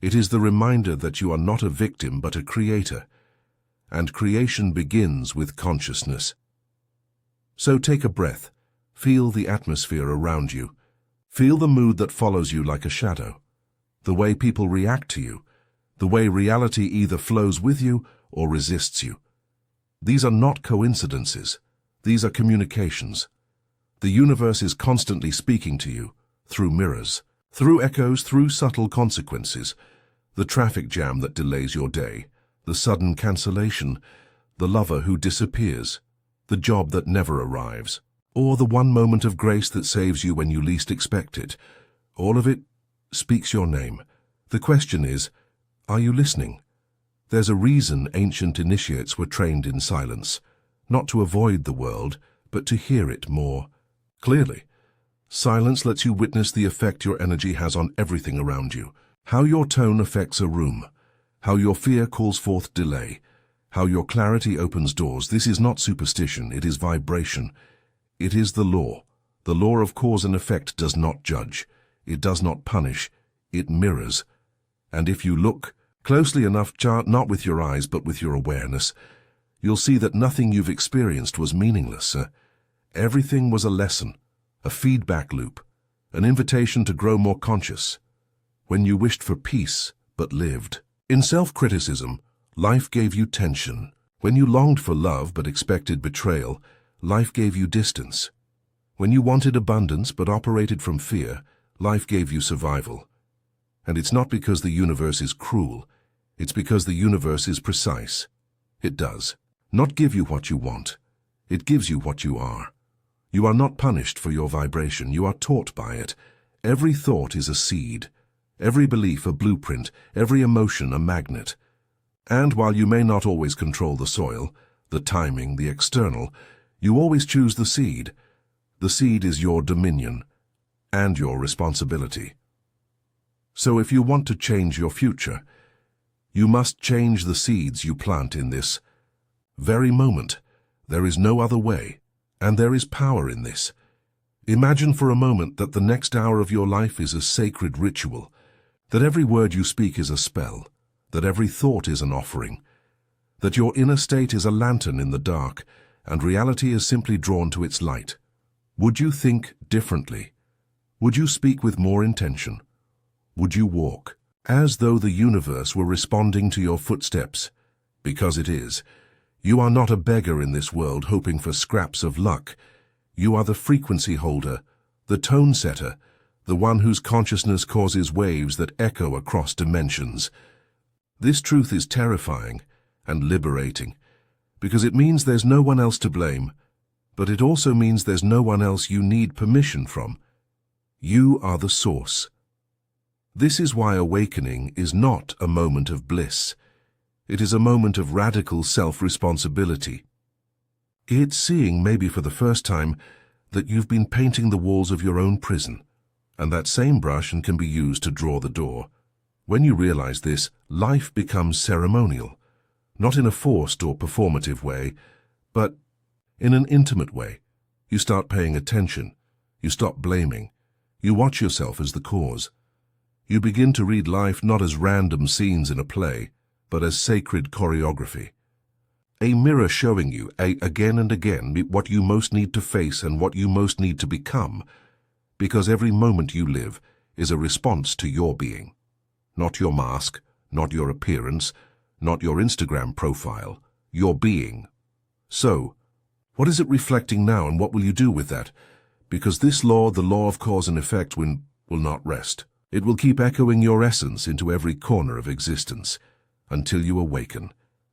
It is the reminder that you are not a victim but a creator. And creation begins with consciousness. So take a breath. Feel the atmosphere around you. Feel the mood that follows you like a shadow. The way people react to you. The way reality either flows with you or resists you. These are not coincidences. These are communications. The universe is constantly speaking to you, through mirrors, through echoes, through subtle consequences. The traffic jam that delays your day, the sudden cancellation, the lover who disappears, the job that never arrives, or the one moment of grace that saves you when you least expect it. All of it speaks your name. The question is, are you listening? There's a reason ancient initiates were trained in silence, not to avoid the world, but to hear it more clearly. Silence lets you witness the effect your energy has on everything around you, how your tone affects a room, how your fear calls forth delay, how your clarity opens doors. This is not superstition, it is vibration. It is the law. The law of cause and effect does not judge. It does not punish. It mirrors. And if you look closely enough, not with your eyes but with your awareness, you'll see that nothing you've experienced was meaningless. Everything was a lesson, a feedback loop, an invitation to grow more conscious. When you wished for peace but lived in self-criticism, life gave you tension. When you longed for love but expected betrayal, life gave you distance. When you wanted abundance but operated from fear, life gave you survival. And it's not because the universe is cruel, it's because the universe is precise. It does not give you what you want, it gives you what you are. You are not punished for your vibration, you are taught by it. Every thought is a seed, every belief a blueprint, every emotion a magnet. And while you may not always control the soil, the timing, the external, you always choose the seed. The seed is your dominion and your responsibility. So if you want to change your future, you must change the seeds you plant in this very moment. There is no other way, and there is power in this. Imagine for a moment that the next hour of your life is a sacred ritual, that every word you speak is a spell, that every thought is an offering, that your inner state is a lantern in the dark, and reality is simply drawn to its light. Would you think differently? Would you speak with more intention? Would you walk as though the universe were responding to your footsteps? Because it is. You are not a beggar in this world hoping for scraps of luck. You are the frequency holder, the tone setter, the one whose consciousness causes waves that echo across dimensions. This truth is terrifying and liberating, because it means there's no one else to blame But it also means there's no one else you need permission from. You are the source. This is why awakening is not a moment of bliss. It is a moment of radical self-responsibility. It's seeing, maybe for the first time, that you've been painting the walls of your own prison, and that same brush can be used to draw the door. When you realize this, life becomes ceremonial, not in a forced or performative way, but in an intimate way. You start paying attention. You stop blaming. You watch yourself as the cause. You begin to read life not as random scenes in a play, but as sacred choreography. A mirror showing you, again and again, what you most need to face and what you most need to become, because every moment you live is a response to your being. Not your mask, not your appearance, not your Instagram profile, your being. So, what is it reflecting now, and what will you do with that? Because this law, the law of cause and effect, will not rest. It will keep echoing your essence into every corner of existence, until you awaken,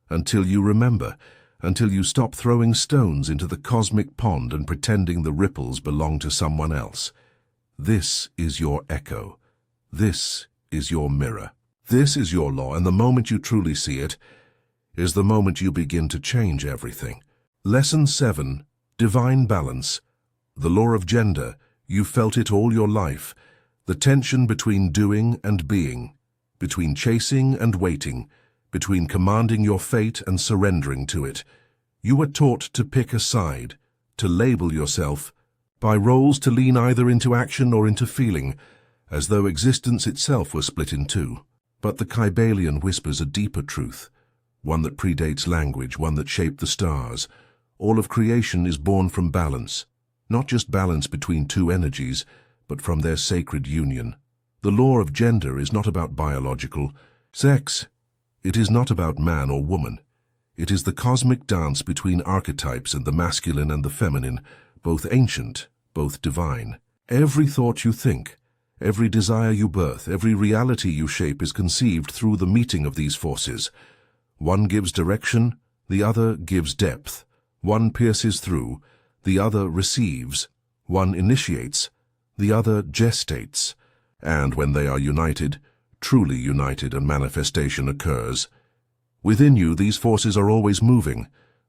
until you remember, until you stop throwing stones into the cosmic pond and pretending the ripples belong to someone else. This is your echo. This is your mirror. This is your law, and the moment you truly see it is the moment you begin to change everything. Lesson 7. Divine Balance. The law of gender. You've felt it all your life. The tension between doing and being, between chasing and waiting, between commanding your fate and surrendering to it. You were taught to pick a side, to label yourself, by roles to lean either into action or into feeling, as though existence itself were split in two. But the Kybalion whispers a deeper truth, one that predates language, one that shaped the stars. All of creation is born from balance, not just balance between two energies, but from their sacred union. The law of gender is not about biological sex. It is not about man or woman. It is the cosmic dance between archetypes and the masculine and the feminine, both ancient, both divine. Every thought you think, every desire you birth, every reality you shape is conceived through the meeting of these forces. One gives direction, the other gives depth. One pierces through, the other receives. One initiates, the other gestates. And when they are united, truly united, and manifestation occurs. Within you, these forces are always moving.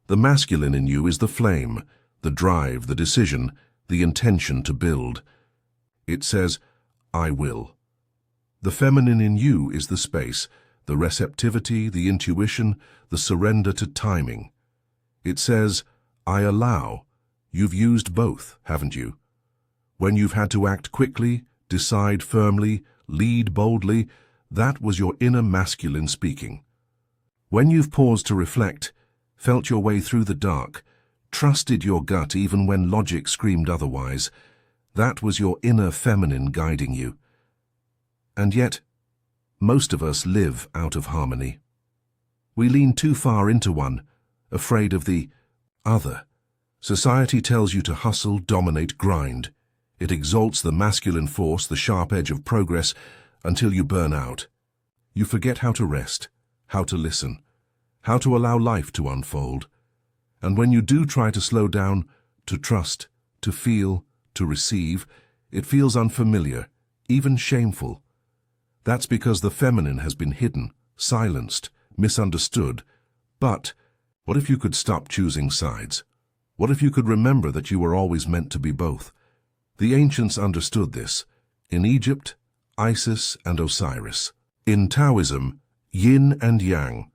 The masculine in you is the flame, the drive, the decision, the intention to build. It says, I will. The feminine in you is the space, the receptivity, the intuition, the surrender to timing. It says, I allow. You've used both, haven't you? When you've had to act quickly, decide firmly, lead boldly, that was your inner masculine speaking. When you've paused to reflect, felt your way through the dark, trusted your gut even when logic screamed otherwise, that was your inner feminine guiding you. And yet, most of us live out of harmony. We lean too far into one, afraid of the other. Society tells you to hustle, dominate, grind. It exalts the masculine force, the sharp edge of progress, until you burn out. You forget how to rest, how to listen, how to allow life to unfold. And when you do try to slow down, to trust, to feel, to receive, it feels unfamiliar, even shameful. That's because the feminine has been hidden, silenced, misunderstood. But what if you could stop choosing sides? What if you could remember that you were always meant to be both? The ancients understood this. In Egypt, Isis and Osiris. In Taoism, yin and yang.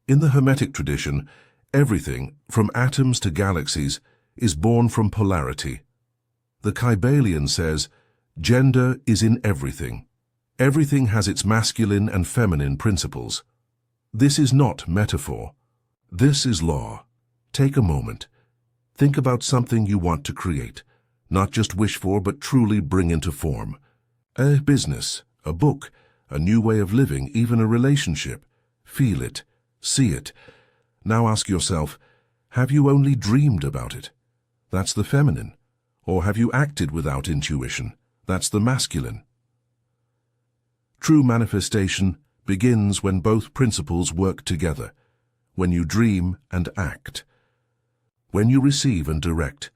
In the Hermetic tradition, everything, from atoms to galaxies, is born from polarity. The Kybalion says, gender is in everything. Everything has its masculine and feminine principles. This is not metaphor. This is law. Take a moment. Think about something you want to create, not just wish for, but truly bring into form. A business, a book, a new way of living, even a relationship. Feel it, see it. Now ask yourself, have you only dreamed about it? That's the feminine. Or have you acted without intuition? That's the masculine. True manifestation begins when both principles work together, when you dream and act, when you receive and direct,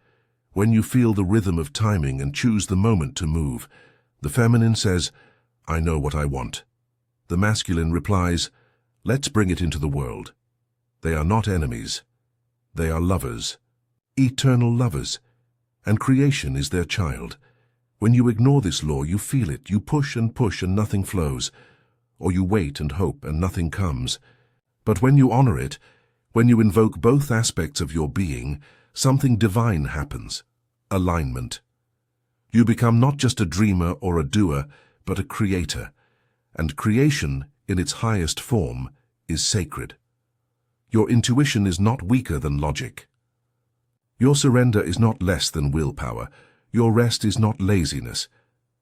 When you feel the rhythm of timing and choose the moment to move, the feminine says, "I know what I want." The masculine replies, "Let's bring it into the world." They are not enemies. They are lovers, eternal lovers, and creation is their child. When you ignore this law, you feel it. You push and nothing flows, or you wait and hope and nothing comes. But when you honor it, when you invoke both aspects of your being, something divine happens. Alignment. You become not just a dreamer or a doer, but a creator. And creation, in its highest form, is sacred. Your intuition is not weaker than logic. Your surrender is not less than willpower. Your rest is not laziness.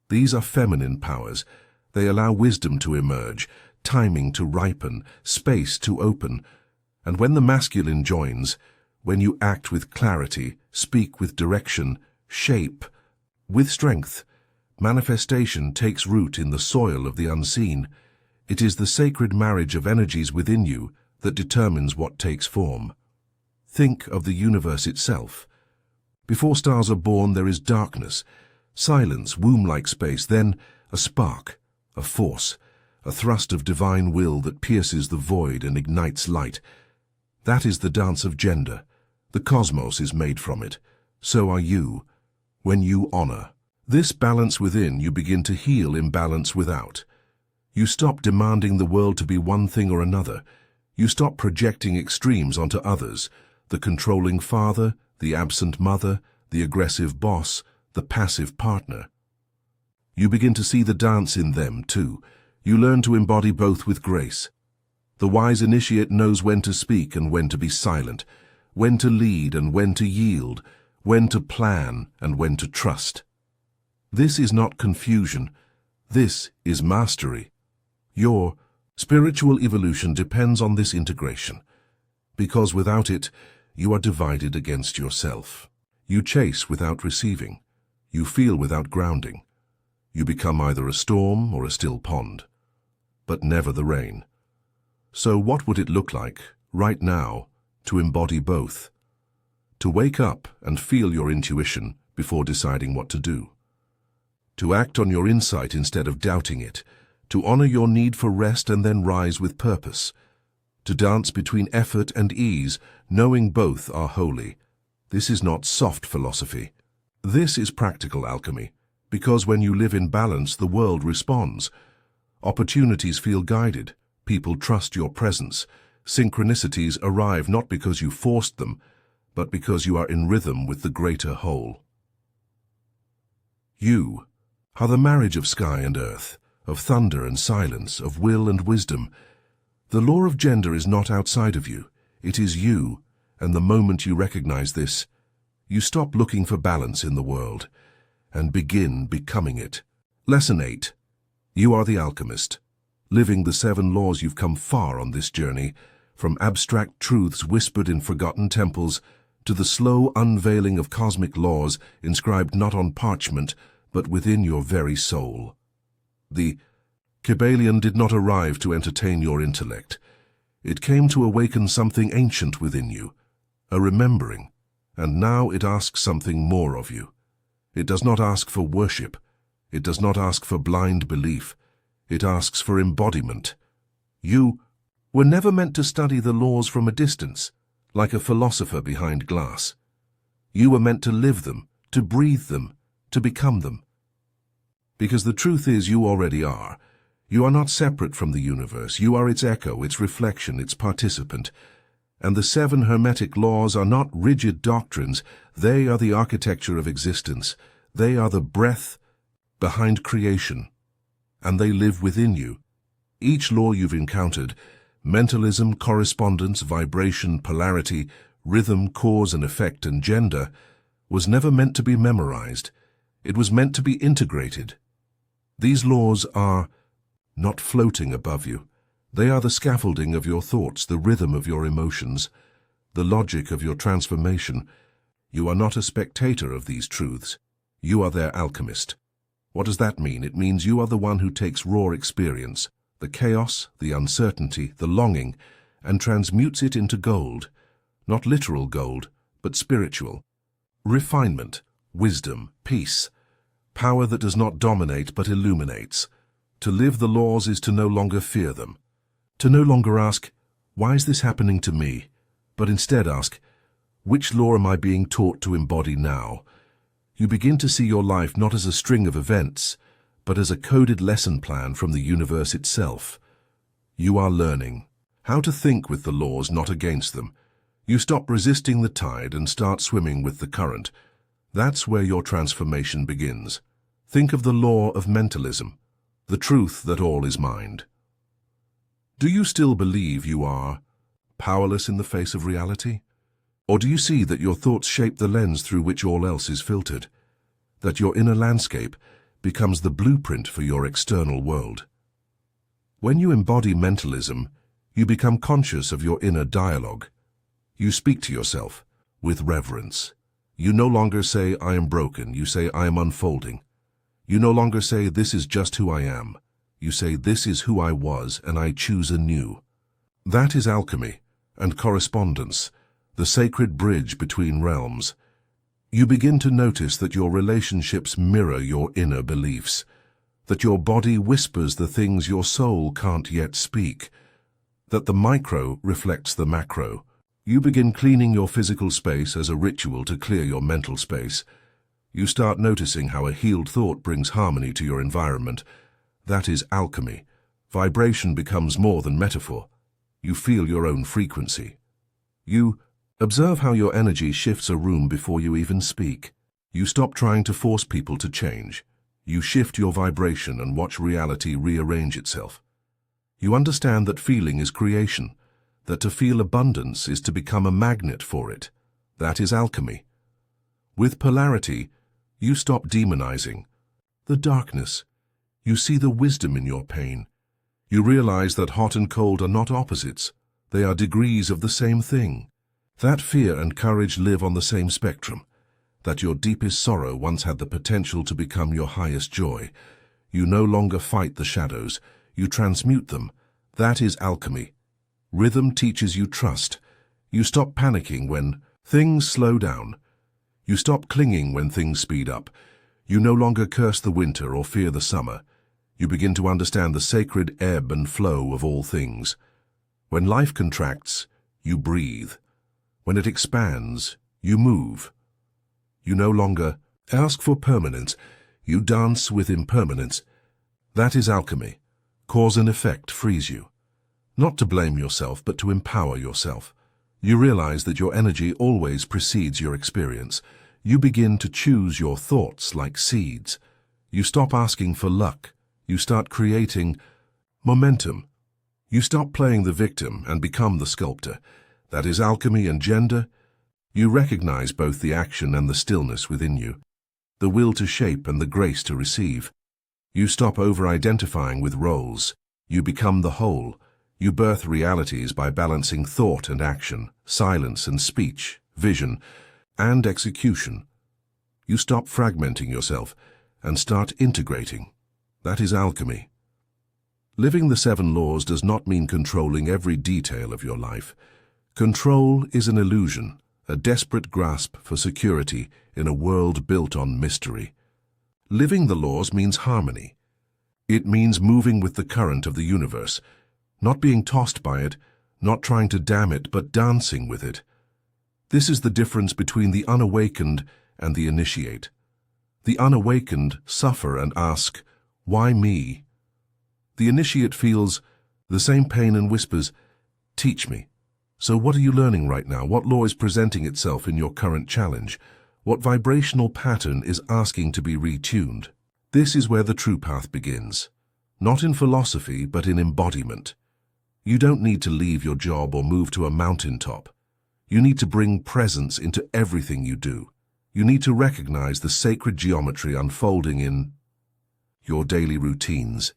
These are feminine powers. They allow wisdom to emerge, timing to ripen, space to open. And when the masculine joins, when you act with clarity, speak with direction, shape with strength, manifestation takes root in the soil of the unseen. It is the sacred marriage of energies within you that determines what takes form. Think of the universe itself. Before stars are born, there is darkness, silence, womb-like space, then a spark, a force, a thrust of divine will that pierces the void and ignites light. That is the dance of gender. The cosmos is made from it. So are you. When you honor this balance within, you begin to heal imbalance without. You stop demanding the world to be one thing or another. You stop projecting extremes onto others, the controlling father, the absent mother, the aggressive boss, the passive partner. You begin to see the dance in them, too. You learn to embody both with grace. The wise initiate knows when to speak and when to be silent, when to lead and when to yield, when to plan and when to trust. This is not confusion. This is mastery. Your spiritual evolution depends on this integration, because without it, you are divided against yourself. You chase without receiving. You feel without grounding. You become either a storm or a still pond, but never the rain. So what would it look like, right now, to embody both? To wake up and feel your intuition before deciding what to do. To act on your insight instead of doubting it. To honor your need for rest and then rise with purpose. To dance between effort and ease, knowing both are holy. This is not soft philosophy. This is practical alchemy, because when you live in balance, the world responds. Opportunities feel guided. People trust your presence. Synchronicities arrive not because you forced them, but because you are in rhythm with the greater whole. You are the marriage of sky and earth, of thunder and silence, of will and wisdom. The law of gender is not outside of you. It is you, and the moment you recognize this, you stop looking for balance in the world and begin becoming it. Lesson 8. You are the alchemist. Living the 7 laws, you've come far on this journey, from abstract truths whispered in forgotten temples to the slow unveiling of cosmic laws inscribed not on parchment, but within your very soul. The Kybalion did not arrive to entertain your intellect. It came to awaken something ancient within you, a remembering, and now it asks something more of you. It does not ask for worship. It does not ask for blind belief. It asks for embodiment. You were never meant to study the laws from a distance, like a philosopher behind glass. You were meant to live them, to breathe them, to become them. Because the truth is, you already are. You are not separate from the universe. You are its echo, its reflection, its participant. And the 7 Hermetic laws are not rigid doctrines. They are the architecture of existence. They are the breath behind creation. And they live within you. Each law you've encountered, mentalism, correspondence, vibration, polarity, rhythm, cause and effect, and gender, was never meant to be memorized. It was meant to be integrated. These laws are not floating above you. They are the scaffolding of your thoughts, the rhythm of your emotions, the logic of your transformation. You are not a spectator of these truths. You are their alchemist. What does that mean? It means you are the one who takes raw experience, the chaos, the uncertainty, the longing, and transmutes it into gold. Not literal gold, but spiritual. Refinement, wisdom, peace, power that does not dominate but illuminates. To live the laws is to no longer fear them. To no longer ask, why is this happening to me? But instead ask, which law am I being taught to embody now? You begin to see your life not as a string of events, but as a coded lesson plan from the universe itself. You are learning how to think with the laws, not against them. You stop resisting the tide and start swimming with the current. That's where your transformation begins. Think of the law of mentalism, the truth that all is mind. Do you still believe you are powerless in the face of reality? Or do you see that your thoughts shape the lens through which all else is filtered? That your inner landscape becomes the blueprint for your external world? When you embody mentalism, you become conscious of your inner dialogue. You speak to yourself with reverence. You no longer say, I am broken. You say, I am unfolding. You no longer say, this is just who I am. You say, this is who I was, and I choose anew. That is alchemy and correspondence, the sacred bridge between realms. You begin to notice that your relationships mirror your inner beliefs, that your body whispers the things your soul can't yet speak, that the micro reflects the macro. You begin cleaning your physical space as a ritual to clear your mental space. You start noticing how a healed thought brings harmony to your environment. That is alchemy. Vibration becomes more than metaphor. You feel your own frequency. You observe how your energy shifts a room before you even speak. You stop trying to force people to change. You shift your vibration and watch reality rearrange itself. You understand that feeling is creation, that to feel abundance is to become a magnet for it. That is alchemy. With polarity, you stop demonizing the darkness. You see the wisdom in your pain. You realize that hot and cold are not opposites. They are degrees of the same thing. That fear and courage live on the same spectrum. That your deepest sorrow once had the potential to become your highest joy. You no longer fight the shadows. You transmute them. That is alchemy. Rhythm teaches you trust. You stop panicking when things slow down. You stop clinging when things speed up. You no longer curse the winter or fear the summer. You begin to understand the sacred ebb and flow of all things. When life contracts, you breathe. When it expands, you move. You no longer ask for permanence. You dance with impermanence. That is alchemy. Cause and effect frees you. Not to blame yourself, but to empower yourself. You realize that your energy always precedes your experience. You begin to choose your thoughts like seeds. You stop asking for luck. You start creating momentum. You stop playing the victim and become the sculptor. That is alchemy and gender. You recognize both the action and the stillness within you, the will to shape and the grace to receive. You stop over-identifying with roles. You become the whole. You birth realities by balancing thought and action, silence and speech, vision and execution. You stop fragmenting yourself and start integrating. That is alchemy. Living the 7 laws does not mean controlling every detail of your life. Control is an illusion, a desperate grasp for security in a world built on mystery. Living the laws means harmony. It means moving with the current of the universe, not being tossed by it, not trying to dam it, but dancing with it. This is the difference between the unawakened and the initiate. The unawakened suffer and ask, why me? The initiate feels the same pain and whispers, teach me. So what are you learning right now? What law is presenting itself in your current challenge? What vibrational pattern is asking to be retuned? This is where the true path begins. Not in philosophy, but in embodiment. You don't need to leave your job or move to a mountaintop. You need to bring presence into everything you do. You need to recognize the sacred geometry unfolding in your daily routines,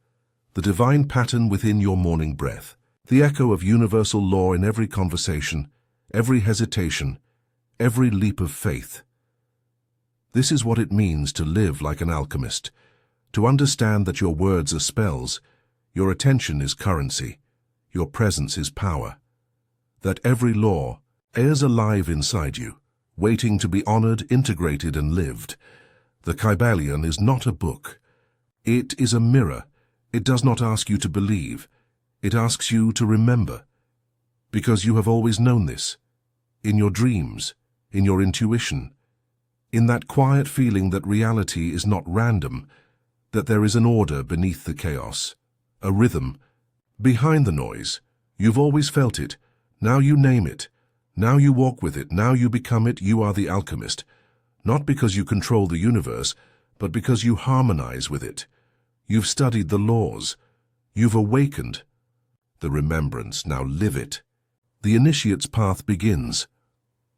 the divine pattern within your morning breath, the echo of universal law in every conversation, every hesitation, every leap of faith. This is what it means to live like an alchemist, to understand that your words are spells, your attention is currency, your presence is power, that every law is alive inside you, waiting to be honored, integrated, and lived. The Kybalion is not a book. It is a mirror. It does not ask you to believe. It asks you to remember. Because you have always known this. In your dreams, in your intuition, in that quiet feeling that reality is not random, that there is an order beneath the chaos, a rhythm, behind the noise. You've always felt it. Now you name it. Now you walk with it. Now you become it. You are the alchemist. Not because you control the universe, but because you harmonize with it. You've studied the laws. You've awakened. The remembrance, now live it. The initiate's path begins.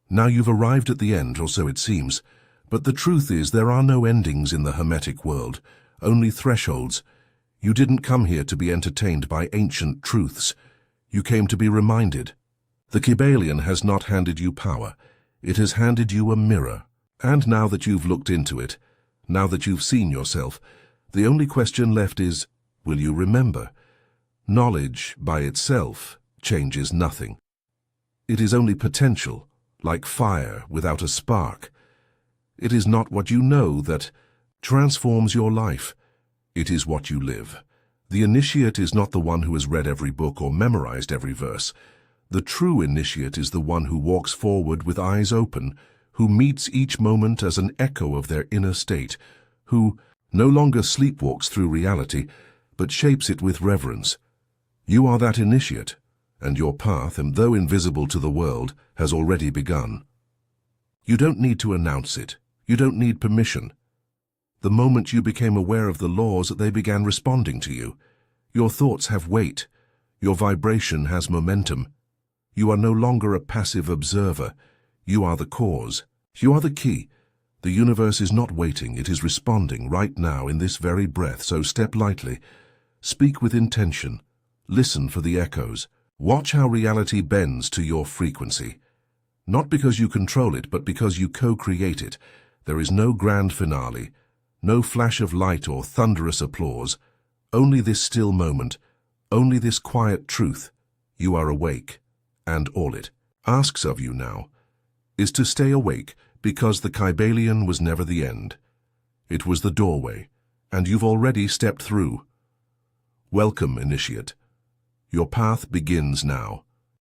Now you've arrived at the end, or so it seems. But the truth is there are no endings in the Hermetic world, only thresholds. You didn't come here to be entertained by ancient truths. You came to be reminded. The Kybalion has not handed you power. It has handed you a mirror. And now that you've looked into it, now that you've seen yourself, the only question left is, will you remember? Knowledge, by itself, changes nothing. It is only potential, like fire without a spark. It is not what you know that transforms your life. It is what you live. The initiate is not the one who has read every book or memorized every verse. The true initiate is the one who walks forward with eyes open, who meets each moment as an echo of their inner state, who no longer sleepwalks through reality, but shapes it with reverence. You are that initiate, and your path, and though invisible to the world, has already begun. You don't need to announce it. You don't need permission. The moment you became aware of the laws, they began responding to you. Your thoughts have weight. Your vibration has momentum. You are no longer a passive observer. You are the cause. You are the key. The universe is not waiting. It is responding right now in this very breath. So step lightly. Speak with intention. Listen for the echoes. Watch how reality bends to your frequency. Not because you control it, but because you co-create it. There is no grand finale, no flash of light or thunderous applause. Only this still moment, only this quiet truth. You are awake, and all it asks of you now is to stay awake, because the Kybalion was never the end. It was the doorway, and you've already stepped through. Welcome, initiate. Your path begins now.